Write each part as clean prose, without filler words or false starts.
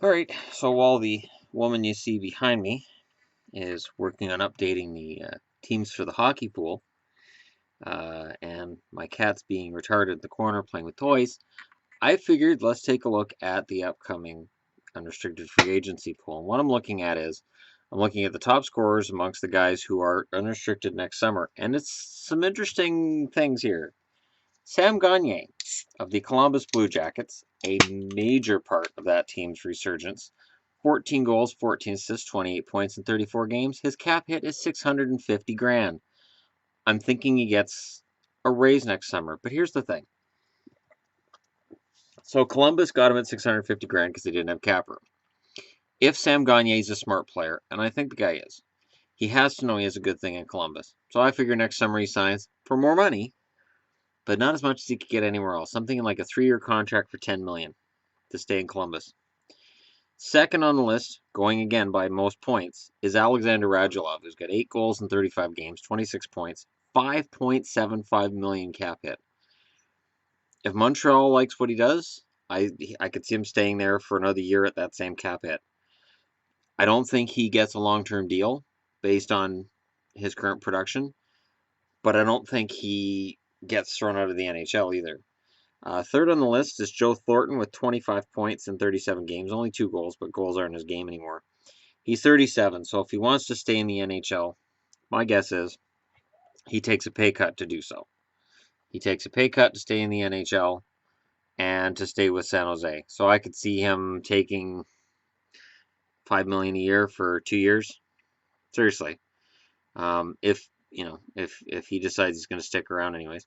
All right, so while the woman you see behind me is working on updating the teams for the hockey pool, and my cat's being retarded in the corner playing with toys, I figured let's take a look at the upcoming unrestricted free agency pool. And what I'm looking at is I'm looking at the top scorers amongst the guys who are unrestricted next summer, and it's some interesting things here. Sam Gagner of the Columbus Blue Jackets, a major part of that team's resurgence. 14 goals, 14 assists, 28 points in 34 games. His cap hit is 650 grand. I'm thinking he gets a raise next summer. But here's the thing. So Columbus got him at 650 grand because they didn't have cap room. If Sam Gagner is a smart player, and I think the guy is, he has to know he has a good thing in Columbus. So I figure next summer he signs for more money, but not as much as he could get anywhere else. Something like a 3-year contract for 10 million to stay in Columbus. Second on the list, going again by most points, is Alexander Radulov, who's got 8 goals in 35 games, 26 points, 5.75 million cap hit. If Montreal likes what he does, I could see him staying there for another year at that same cap hit. I don't think he gets a long-term deal based on his current production, but I don't think he gets thrown out of the NHL either. Third on the list is Joe Thornton with 25 points in 37 games, only 2 goals, but goals aren't his game anymore. He's 37, so if he wants to stay in the NHL, my guess is he takes a pay cut to do so. He takes a pay cut to stay in the NHL and to stay with San Jose. So I could see him taking $5 million a year for 2 years. Seriously, if he decides he's going to stick around anyways.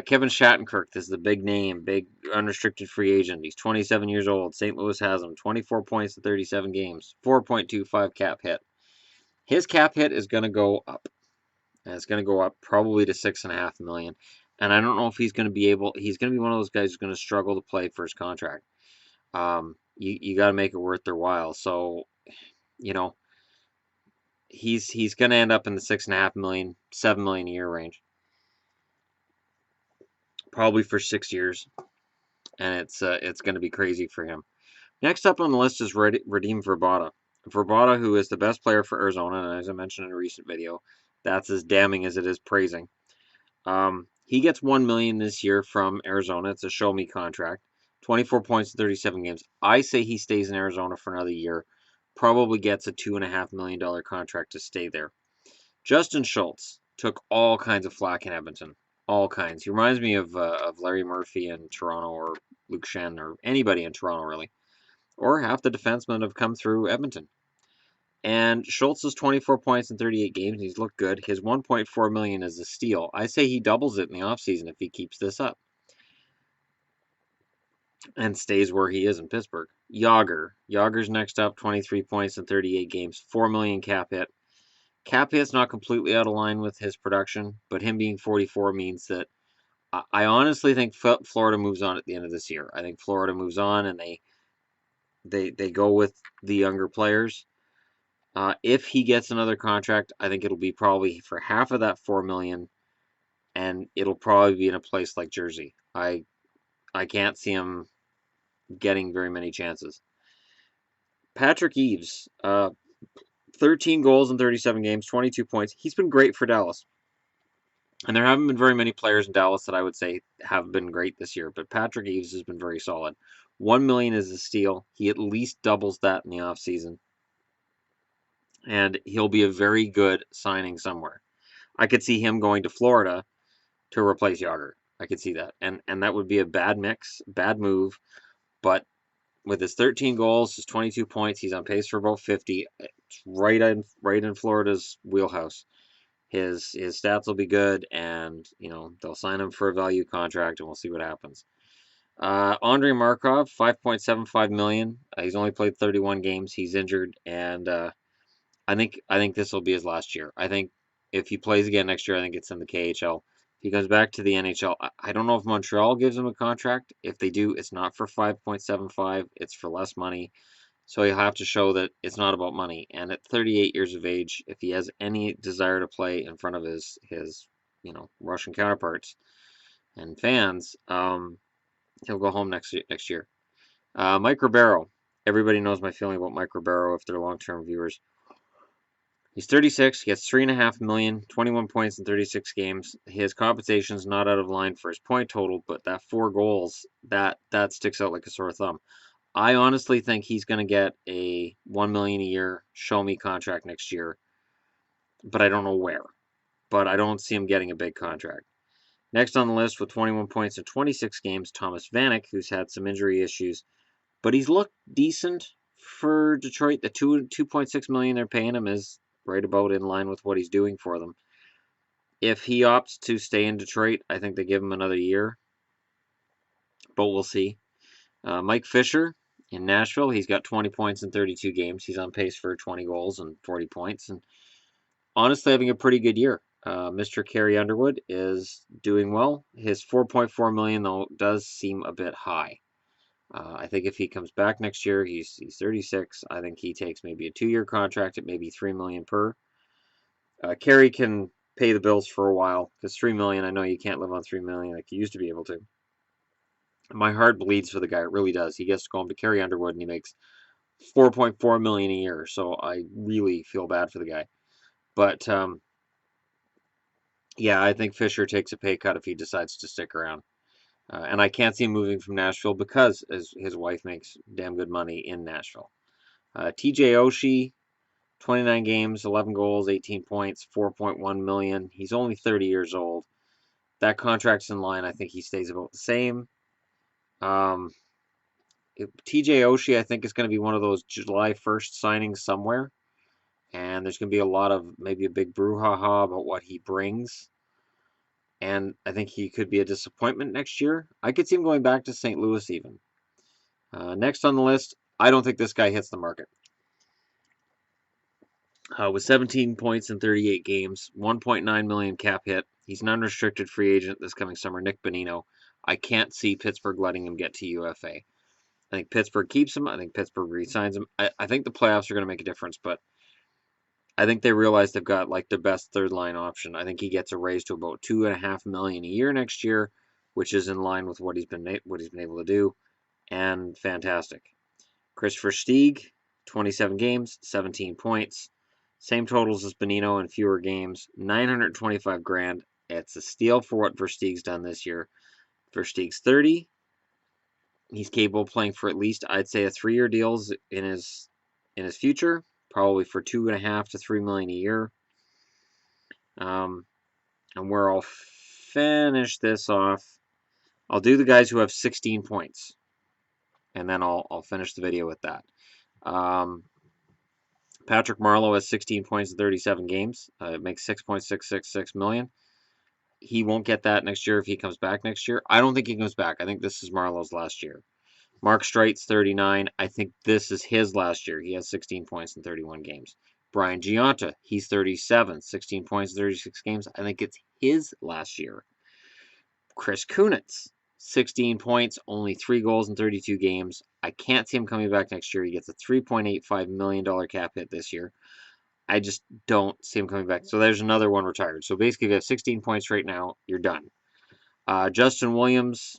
Kevin Shattenkirk is the big name, big unrestricted free agent. He's 27 years old. St. Louis has him. 24 points in 37 games. 4.25 cap hit. His cap hit is going to go up. And it's going to go up probably to 6.5 million. And I don't know if he's going to be able. He's going to be one of those guys who's going to struggle to play for his contract. You got to make it worth their while. So, you know, he's going to end up in the 6.5 million, 7 million a year range, probably for 6 years, and it's going to be crazy for him. Next up on the list is Radim Verbata. Verbata, who is the best player for Arizona, and as I mentioned in a recent video, that's as damning as it is praising. He gets 1 million this year from Arizona. It's a show me contract. 24 points in 37 games. I say he stays in Arizona for another year. Probably gets a $2.5 million contract to stay there. Justin Schultz took all kinds of flack in Edmonton. All kinds. He reminds me of Larry Murphy in Toronto, or Luke Shen, or anybody in Toronto, really. Or half the defensemen have come through Edmonton. And Schultz is 24 points in 38 games. He's looked good. His 1.4 million is a steal. I say he doubles it in the offseason if he keeps this up and stays where he is in Pittsburgh. Yager's next up, 23 points in 38 games, 4 million cap hit. Cap hit's not completely out of line with his production, but him being 44 means that I honestly think Florida moves on at the end of this year. I think Florida moves on and they go with the younger players. If he gets another contract, I think it'll be probably for half of that 4 million, and it'll probably be in a place like Jersey. I can't see him getting very many chances. Patrick Eaves, 13 goals in 37 games, 22 points. He's been great for Dallas. And there haven't been very many players in Dallas that I would say have been great this year, but Patrick Eaves has been very solid. 1 million is a steal. He at least doubles that in the offseason. And he'll be a very good signing somewhere. I could see him going to Florida to replace Yager. I could see that. And that would be a bad mix, bad move. But with his 13 goals, his 22 points, he's on pace for about 50. It's right in Florida's wheelhouse. His stats will be good, and they'll sign him for a value contract, and we'll see what happens. Andrei Markov, 5.75 million. He's only played 31 games. He's injured, and I think this will be his last year. I think if he plays again next year, I think it's in the KHL. If he comes back to the NHL, I don't know if Montreal gives him a contract. If they do, it's not for 5.75. It's for less money. So he'll have to show that it's not about money. And at 38 years of age, if he has any desire to play in front of his Russian counterparts and fans, he'll go home next year. Mike Ribeiro, everybody knows my feeling about Mike Ribeiro if they're long-term viewers. He's 36, he gets $3.5 million, 21 points in 36 games. His compensation's not out of line for his point total, but that 4 goals, that sticks out like a sore thumb. I honestly think he's going to get a $1 million a year show me contract next year, but I don't know where. But I don't see him getting a big contract. Next on the list with 21 points in 26 games, Thomas Vanek, who's had some injury issues, but he's looked decent for Detroit. The $2.6 million they're paying him is right about in line with what he's doing for them. If he opts to stay in Detroit, I think they give him another year, but we'll see. Mike Fisher in Nashville, he's got 20 points in 32 games. He's on pace for 20 goals and 40 points, and honestly having a pretty good year. Mr. Carey Underwood is doing well. His $4.4 million though does seem a bit high. I think if he comes back next year, he's 36. I think he takes maybe a 2-year contract at maybe $3 million per. Carey can pay the bills for a while because $3 million. I know you can't live on $3 million like you used to be able to. My heart bleeds for the guy. It really does. He gets to go home to Carey Underwood and he makes $4.4 million a year. So I really feel bad for the guy. But yeah, I think Fisher takes a pay cut if he decides to stick around. And I can't see him moving from Nashville because his wife makes damn good money in Nashville. TJ Oshie, 29 games, 11 goals, 18 points, $4.1 million. He's only 30 years old. That contract's in line. I think he stays about the same. TJ Oshie, I think, is going to be one of those July 1st signings somewhere. And there's going to be a lot of maybe a big brouhaha about what he brings. And I think he could be a disappointment next year. I could see him going back to St. Louis even. Next on the list, I don't think this guy hits the market. With 17 points in 38 games, $1.9 million cap hit. He's an unrestricted free agent this coming summer. Nick Bonino. I can't see Pittsburgh letting him get to UFA. I think Pittsburgh keeps him. I think Pittsburgh re-signs him. I think the playoffs are going to make a difference, but I think they realize they've got like the best third line option. I think he gets a raise to about $2.5 million a year next year, which is in line with what he's been able to do, and fantastic. Christopher Stieg, 27 games, 17 points, same totals as Bonino in fewer games, $925,000. It's a steal for what Versteeg's done this year. Versteeg's 30. He's capable of playing for at least, I'd say, a 3-year deal in his future, probably for $2.5 to $3 million a year. And where I'll finish this off, I'll do the guys who have 16 points, and then I'll finish the video with that. Patrick Marleau has 16 points in 37 games. It makes $6.666 million. He won't get that next year if he comes back next year. I don't think he comes back. I think this is Marleau's last year. Mark Streit's 39. I think this is his last year. He has 16 points in 31 games. Brian Gionta, he's 37, 16 points in 36 games. I think it's his last year. Chris Kunitz, 16 points, only 3 goals in 32 games. I can't see him coming back next year. He gets a $3.85 million cap hit this year. I just don't see him coming back. So there's another one retired. So basically, if you have 16 points right now, you're done. Justin Williams,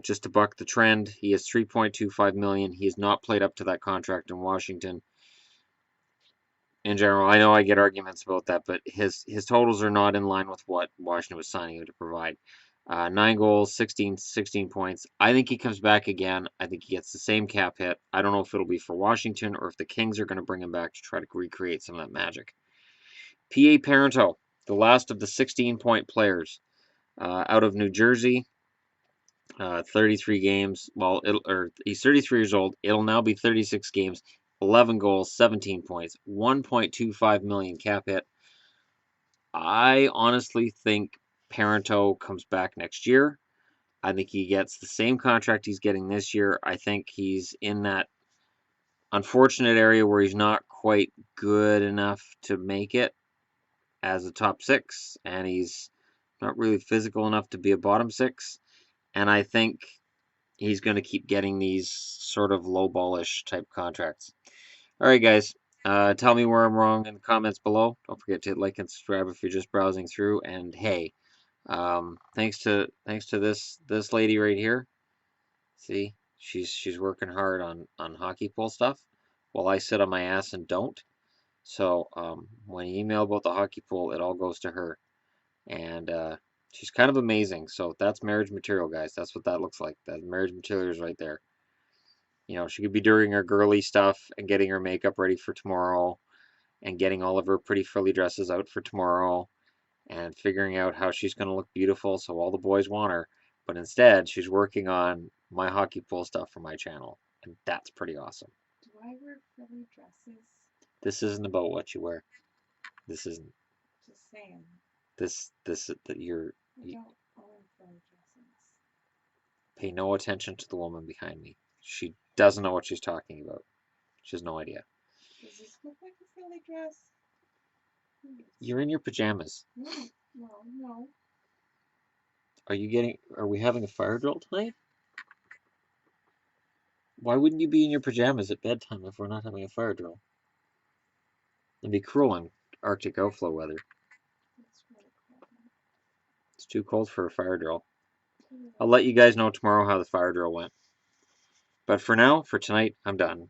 just to buck the trend, he has $3.25 million. He has not played up to that contract in Washington. In general, I know I get arguments about that, but his totals are not in line with what Washington was signing him to provide. 9 goals, 16 points. I think he comes back again. I think he gets the same cap hit. I don't know if it'll be for Washington or if the Kings are going to bring him back to try to recreate some of that magic. P.A. Parento, the last of the 16-point players out of New Jersey. 33 games. Well, he's 33 years old. It'll now be 36 games, 11 goals, 17 points, $1.25 million cap hit. I honestly think Parento comes back next year. I think he gets the same contract he's getting this year. I think he's in that unfortunate area where he's not quite good enough to make it as a top 6, and he's not really physical enough to be a bottom 6. And I think he's going to keep getting these sort of low-ballish type contracts. All right, guys. Tell me where I'm wrong in the comments below. Don't forget to like and subscribe if you're just browsing through. And hey, thanks to this lady right here. See, She's working hard on hockey pool stuff, while I sit on my ass and don't. So when you email about the hockey pool, it all goes to her, and she's kind of amazing. So that's marriage material, guys. That's what that looks like. That marriage material is right there. You know, she could be doing her girly stuff and getting her makeup ready for tomorrow, and getting all of her pretty frilly dresses out for tomorrow, and figuring out how she's going to look beautiful so all the boys want her. But instead, she's working on my hockey pool stuff for my channel, and that's pretty awesome. Do I wear frilly dresses? This isn't about what you wear. This isn't. Just saying. This that you're. I don't own frilly dresses. Pay no attention to the woman behind me. She doesn't know what she's talking about. She has no idea. Does this look like a frilly dress? You're in your pajamas. No, no. Are we having a fire drill tonight? Why wouldn't you be in your pajamas at bedtime if we're not having a fire drill? It'd be cruel in Arctic outflow weather. It's really cold. It's too cold for a fire drill. I'll let you guys know tomorrow how the fire drill went. But for now, for tonight, I'm done.